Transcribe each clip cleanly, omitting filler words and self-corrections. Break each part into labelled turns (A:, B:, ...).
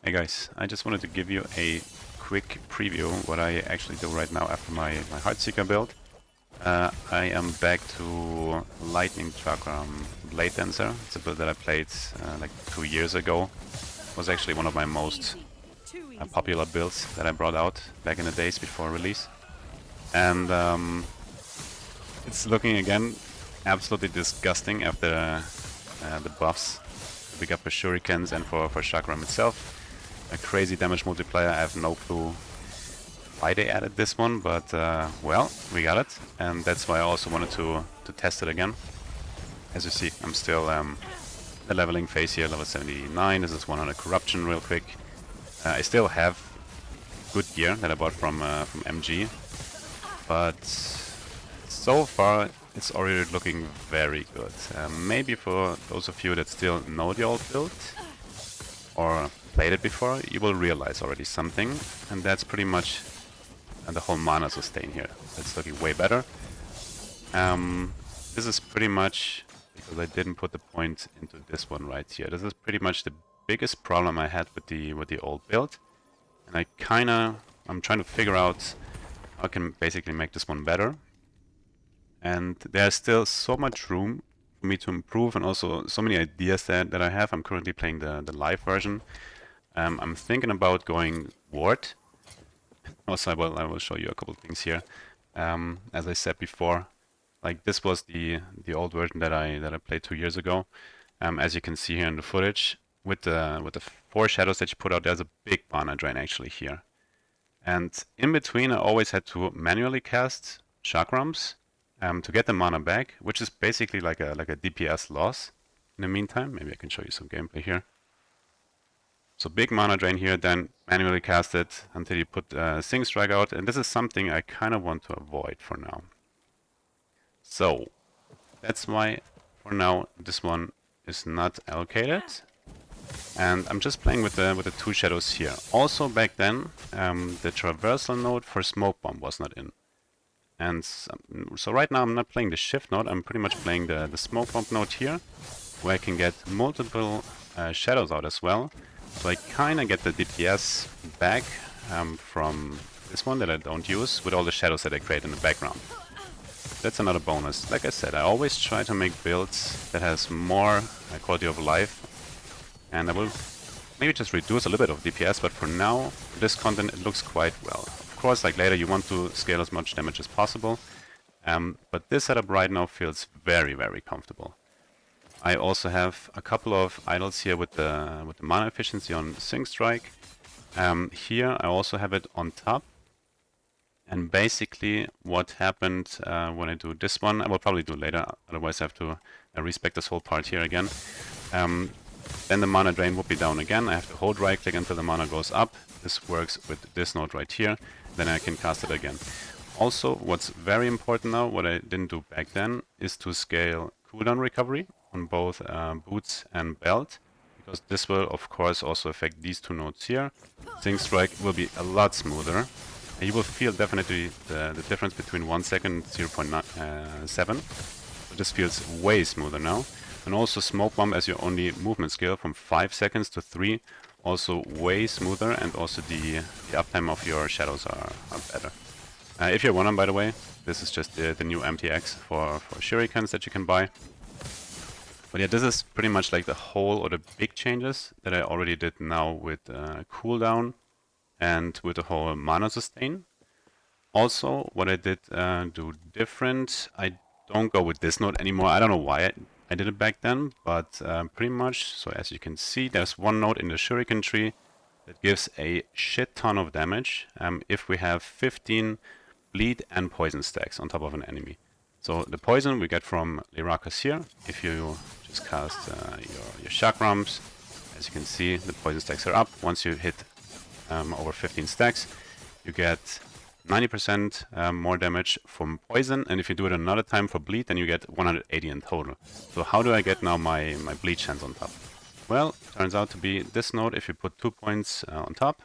A: Hey guys, I just wanted to give you a quick preview what I actually do right now after my Heartseeker build. I am back to Lightning Chakram Bladedancer. It's a build that I played like 2 years ago. It was actually one of my most popular builds that I brought out back in the days before release. And it's looking again absolutely disgusting after the buffs we got for Shurikens and for Chakram itself. A crazy damage multiplier. I have no clue why they added this one, but well, we got it, and that's why I also wanted to test it again. As you see, I'm still the leveling phase here, level 79. This is 100 corruption real quick. I still have good gear that I bought from MG, but so far it's already looking very good. Maybe for those of you that still know the old build or played it before, you will realize already something, and that's pretty much the whole mana sustain here. It's looking way better. This is pretty much, because I didn't put the point into this one right here, this is pretty much the biggest problem I had with the old build, and I'm trying to figure out how I can basically make this one better. And there's still so much room for me to improve, and also so many ideas that I have. I'm currently playing the live version. I'm thinking about going Ward. Also, I will show you a couple of things here. As I said before, like this was the old version that I played 2 years ago. As you can see here in the footage, with the 4 shadows that you put out, there's a big mana drain actually here. And in between, I always had to manually cast chakrams to get the mana back, which is basically like a DPS loss. In the meantime, maybe I can show you some gameplay here. So big mana drain here, then manually cast it until you put Sing Strike out, and this is something I kind of want to avoid for now. So that's why for now this one is not allocated, and I'm just playing with the 2 shadows here. Also back then, the traversal node for Smoke Bomb was not in. And so right now I'm not playing the shift node, I'm pretty much playing the smoke bomb node here, where I can get multiple shadows out as well. So I kinda get the DPS back from this one that I don't use, with all the shadows that I create in the background. That's another bonus. Like I said, I always try to make builds that has more quality of life, and I will maybe just reduce a little bit of DPS, but for now, this content, it looks quite well. Of course, like later you want to scale as much damage as possible, but this setup right now feels very, very comfortable. I also have a couple of idols here with the mana efficiency on Sing Strike. Here I also have it on top, and basically what happened when I do this one, I will probably do later, otherwise I have to respec this whole part here again. Then the mana drain would be down again. I have to hold right click until the mana goes up. This works with this node right here. Then I can cast it again. Also, what's very important now, what I didn't do back then, is to scale Cooldown Recovery on both boots and belt, because this will of course also affect these 2 nodes here. Sing Strike will be a lot smoother. And you will feel definitely the difference between 1 second and 0.7. So this feels way smoother now. And also Smoke Bomb as your only movement skill from 5 seconds to 3, also way smoother, and also the uptime of your shadows are better. If you're one, by the way, this is just the new MTX for Shurikens that you can buy. But yeah, this is pretty much like the whole or the big changes that I already did now with cooldown and with the whole mana sustain. Also, what I did do different, I don't go with this node anymore. I don't know why I did it back then, but pretty much, so as you can see, there's one node in the Shuriken tree that gives a shit ton of damage if we have 15 bleed and poison stacks on top of an enemy. So the poison we get from Lyrakas here. If you just cast your chakrams, as you can see, the poison stacks are up. Once you hit over 15 stacks, you get 90% more damage from poison, and if you do it another time for bleed, then you get 180 in total. So how do I get now my bleed chance on top? Well, turns out to be this node. If you put 2 points on top,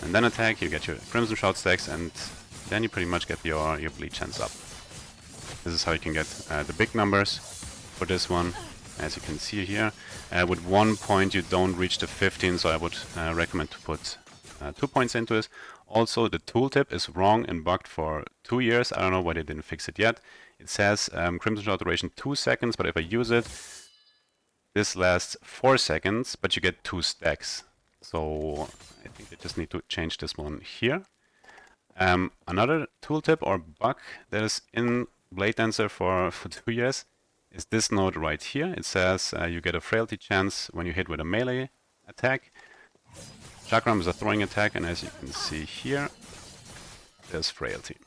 A: and then attack, you get your Crimson Shroud stacks, and then you pretty much get your bleed chance up. This is how you can get the big numbers for this one. as you can see here. With 1 point you don't reach the 15, so I would recommend to put 2 points into it. Also, the tooltip is wrong and bugged for 2 years. I don't know why they didn't fix it yet. It says Crimson Shot duration 2 seconds, but if I use it, this lasts 4 seconds, but you get 2 stacks. So I think they just need to change this one here. Another tooltip or bug that is in Bladedancer for 2 years is this node right here. It says you get a frailty chance when you hit with a melee attack. Chakram is a throwing attack, and as you can see here, there's frailty.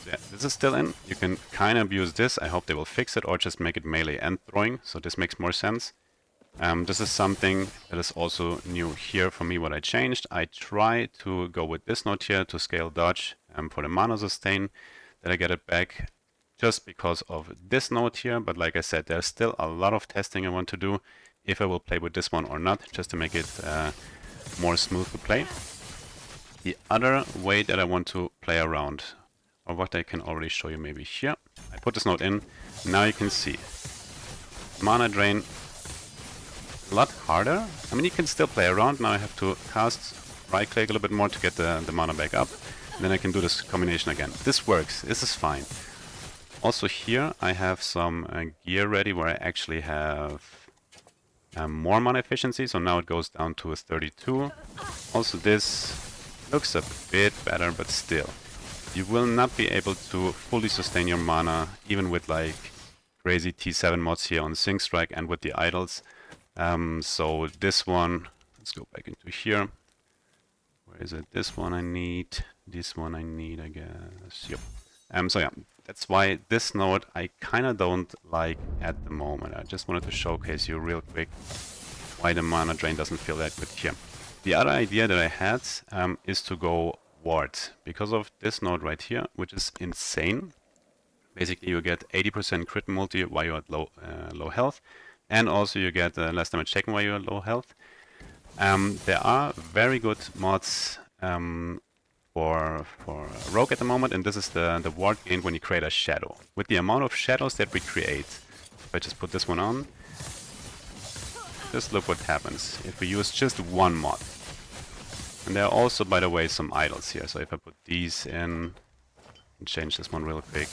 A: So yeah, this is still in. You can kind of abuse this. I hope they will fix it or just make it melee and throwing, so this makes more sense. This is something that is also new here for me, what I changed. I try to go with this node here to scale dodge for the mana sustain, that I get it back just because of this node here. But like I said, there's still a lot of testing I want to do if I will play with this one or not, just to make it more smooth to play. The other way that I want to play around, or what I can already show you maybe here, I put this node in. Now you can see mana drain a lot harder. I mean, you can still play around. Now I have to cast, right click a little bit more to get the mana back up. And then I can do this combination again. This works. This is fine. Also here I have some gear ready where I actually have more mana efficiency. So now it goes down to 32. Also this looks a bit better, but still. You will not be able to fully sustain your mana even with like crazy T7 mods here on Sync Strike and with the idols. So this one, let's go back into here. Where is it? This one I need. This one I need, I guess. Yep. So yeah, that's why this node I kind of don't like at the moment. I just wanted to showcase you real quick why the mana drain doesn't feel that good here. The other idea that I had is to go ward because of this node right here, which is insane. Basically, you get 80% crit multi while you're at low health. And also you get less damage taken while you're at low health. There are very good mods for Rogue at the moment, and this is the ward gained when you create a shadow. With the amount of shadows that we create, if I just put this one on, just look what happens if we use just one mod. And there are also, by the way, some idols here. So if I put these in and change this one real quick,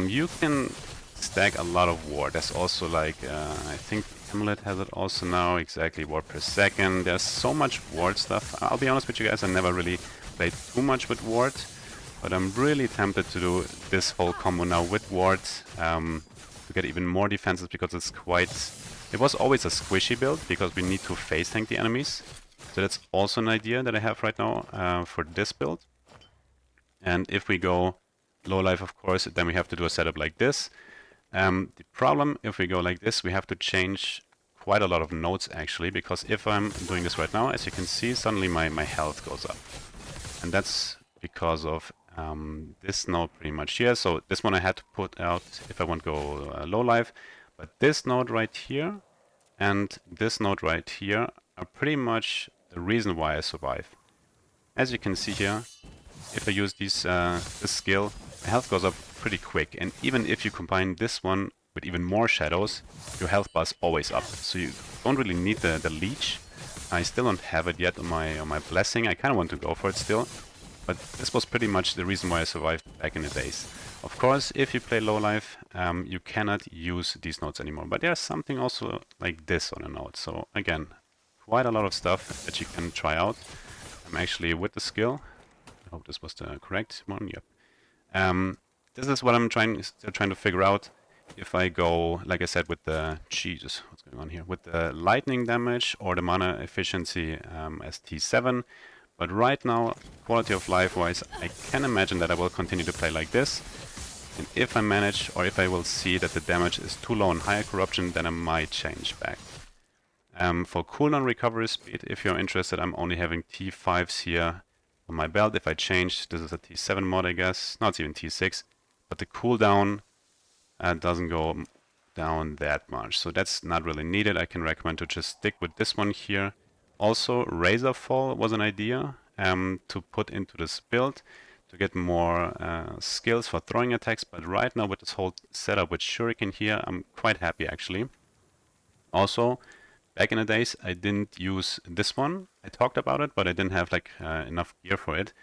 A: you can stack a lot of ward. There's also like, I think Amulet has it also now, exactly, ward per second. There's so much ward stuff. I'll be honest with you guys, I never really played too much with ward, but I'm really tempted to do this whole combo now with ward to get even more defenses, because it's quite... It was always a squishy build because we need to phase tank the enemies. So that's also an idea that I have right now for this build. And if we go low life, of course, then we have to do a setup like this. The problem, if we go like this, we have to change quite a lot of nodes actually, because if I'm doing this right now, as you can see, suddenly my health goes up. And that's because of this node pretty much here. So this one I had to put out if I want to go low life. But this node right here and this node right here are pretty much the reason why I survive. As you can see here, if I use these, this skill, my health goes up pretty quick, and even if you combine this one with even more shadows, your health bar is always up. So you don't really need the leech. I still don't have it yet on my blessing. I kind of want to go for it still, but this was pretty much the reason why I survived back in the days. Of course, if you play low life, you cannot use these nodes anymore. But there's something also like this on a node. So again, quite a lot of stuff that you can try out. I'm actually with the skill. I hope this was the correct one. Yep. This is what I'm still trying to figure out. If I go, like I said, with the... Jesus, what's going on here? With the lightning damage or the mana efficiency as T7. But right now, quality of life wise, I can imagine that I will continue to play like this. And if I manage, or if I will see that the damage is too low on higher corruption, then I might change back. For cooldown recovery speed, if you're interested, I'm only having T5s here on my belt. If I change, this is a T7 mod, I guess. No, it's even T6. But the cooldown doesn't go down that much. So that's not really needed. I can recommend to just stick with this one here. Also, Razorfall was an idea to put into this build to get more skills for throwing attacks, but right now with this whole setup with Shuriken here, I'm quite happy actually. Also, back in the days, I didn't use this one. I talked about it, but I didn't have like enough gear for it.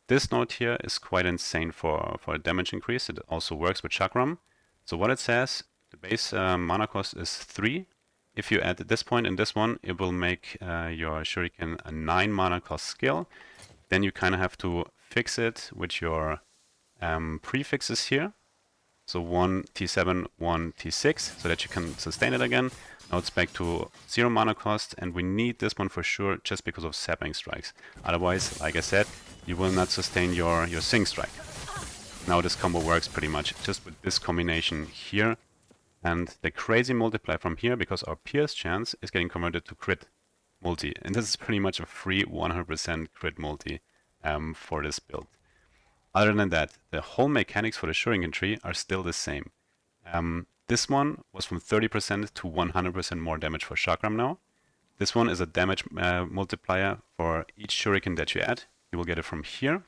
A: This node here is quite insane for a damage increase. It also works with Chakram. So what it says, the base mana cost is 3. If you add this point in this one, it will make your Shuriken a 9 mana cost skill. Then you kind of have to fix it with your prefixes here. So 1 T7, 1 T6, so that you can sustain it again. Now it's back to 0 mana cost, and we need this one for sure just because of Sapling Strikes. Otherwise, like I said, you will not sustain your Sing Strike. Now this combo works pretty much just with this combination here. And the crazy multiplier from here, because our Pierce chance is getting converted to crit multi. And this is pretty much a free 100% crit multi for this build. Other than that, the whole mechanics for the Shuriken tree are still the same. This one was from 30% to 100% more damage for Chakram now. This one is a damage multiplier for each Shuriken that you add. You will get it from here.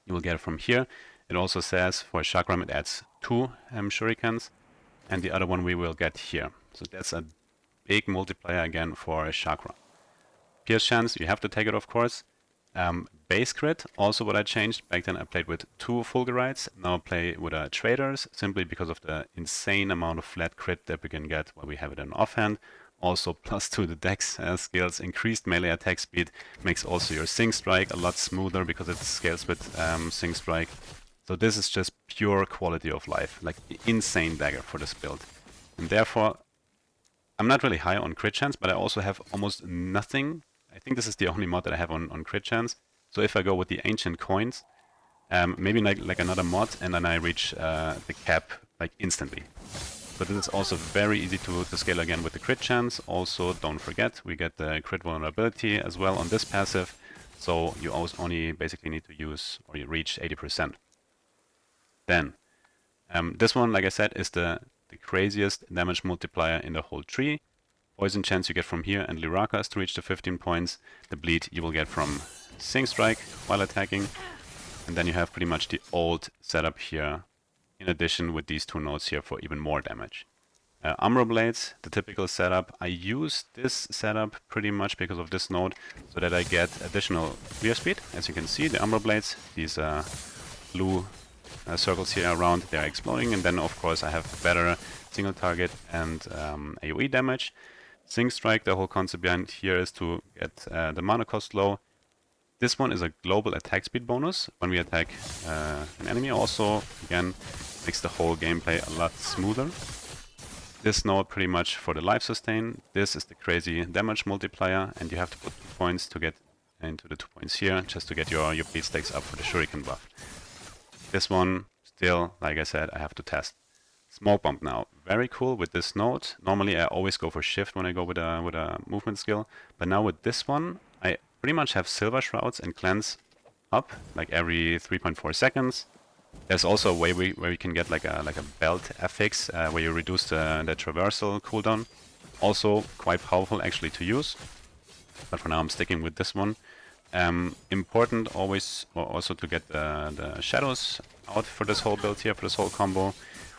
A: You will get it from here. It also says for Chakram it adds 2 Shurikens, and the other one we will get here. So that's a big multiplier again for Chakram. Pierce chance, you have to take it of course. Base crit, also what I changed. Back then I played with 2 Fulgurites, now I play with Traitors, simply because of the insane amount of flat crit that we can get when we have it in offhand. Also +2 to the dex skills, increased melee attack speed, makes also your Sing Strike a lot smoother because it scales with Sing Strike. So this is just pure quality of life, like the insane dagger for this build. And therefore, I'm not really high on crit chance, but I also have almost nothing. I think this is the only mod that I have on crit chance. So if I go with the ancient coins, maybe like another mod, and then I reach the cap like instantly. But this is also very easy to scale again with the crit chance. Also, don't forget, we get the crit vulnerability as well on this passive. So you always only basically need to use, or you reach 80%. Then, this one, like I said, is the craziest damage multiplier in the whole tree. Poison chance you get from here, and Lirakas to reach the 15 points. The bleed you will get from Sing Strike while attacking. And then you have pretty much the old setup here, in addition with these 2 nodes here for even more damage. Umbral Blades, the typical setup. I use this setup pretty much because of this node, so that I get additional clear speed. As you can see, the Umbral Blades, these blue circles here around, they're exploding, and then of course I have better single target and AoE damage. Sing Strike, the whole concept behind here is to get the mana cost low. This one is a global attack speed bonus when we attack an enemy. Also, again, makes the whole gameplay a lot smoother. This node pretty much for the life sustain. This is the crazy damage multiplier, and you have to put 2 points to get into the 2 points here, just to get your bleed stacks up for the Shuriken buff. This one, still, like I said, I have to test. Smoke Bomb now, very cool with this node. Normally I always go for shift when I go with a movement skill, but now with this one, I pretty much have Silver Shrouds and Cleanse up, like every 3.4 seconds. There's also a way where you can get like a belt affix, where you reduce the traversal cooldown. Also quite powerful actually to use, but for now I'm sticking with this one. Important always also to get the shadows out for this whole build here, for this whole combo.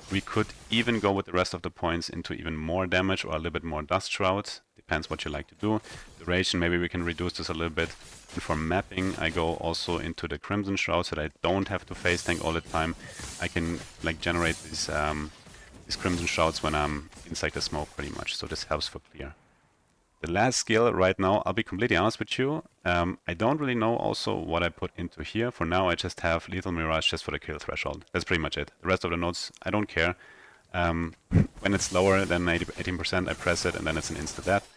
A: We could even go with the rest of the points into even more damage or a little bit more Dust Shroud. Depends what you like to do. Duration, maybe we can reduce this a little bit. And for mapping, I go also into the Crimson Shroud so that I don't have to face tank all the time. I can like generate these Crimson Shrouds when I'm inside the smoke pretty much. So this helps for clear. The last skill right now, I'll be completely honest with you, I don't really know also what I put into here. For now I just have Lethal Mirage just for the kill threshold. That's pretty much it. The rest of the nodes, I don't care. When it's lower than 18%, I press it and then it's an insta-death.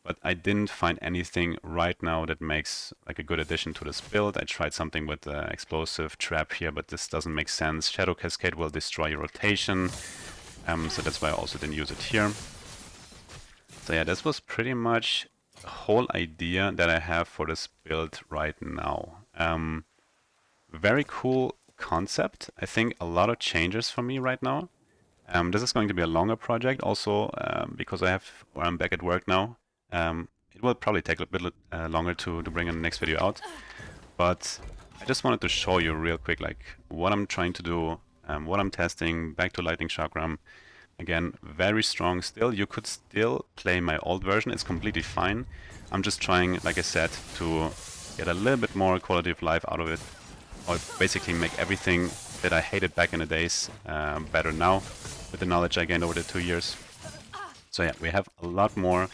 A: But I didn't find anything right now that makes like a good addition to this build. I tried something with the Explosive Trap here, but this doesn't make sense. Shadow Cascade will destroy your rotation, so that's why I also didn't use it here. So yeah, this was pretty much the whole idea that I have for this build right now. Very cool concept. I think a lot of changes for me right now. This is going to be a longer project also because I'm back at work now. It will probably take a bit longer to bring in the next video out. But I just wanted to show you real quick like what I'm trying to do, what I'm testing. Back to Lightning Chakram. Again, very strong still. You could still play my old version, it's completely fine. I'm just trying, like I said, to get a little bit more quality of life out of it. Or basically make everything that I hated back in the days better now, with the knowledge I gained over the 2 years. So yeah, we have a lot more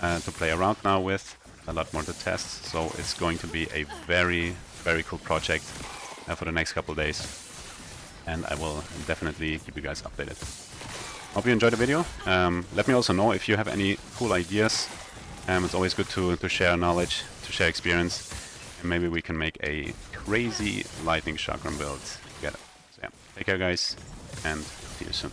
A: to play around now with, a lot more to test. So it's going to be a very, very cool project for the next couple of days. And I will definitely keep you guys updated. Hope you enjoyed the video. Let me also know if you have any cool ideas. It's always good to share knowledge, to share experience, and maybe we can make a crazy Lightning Chakram build together. So yeah, take care guys, and see you soon.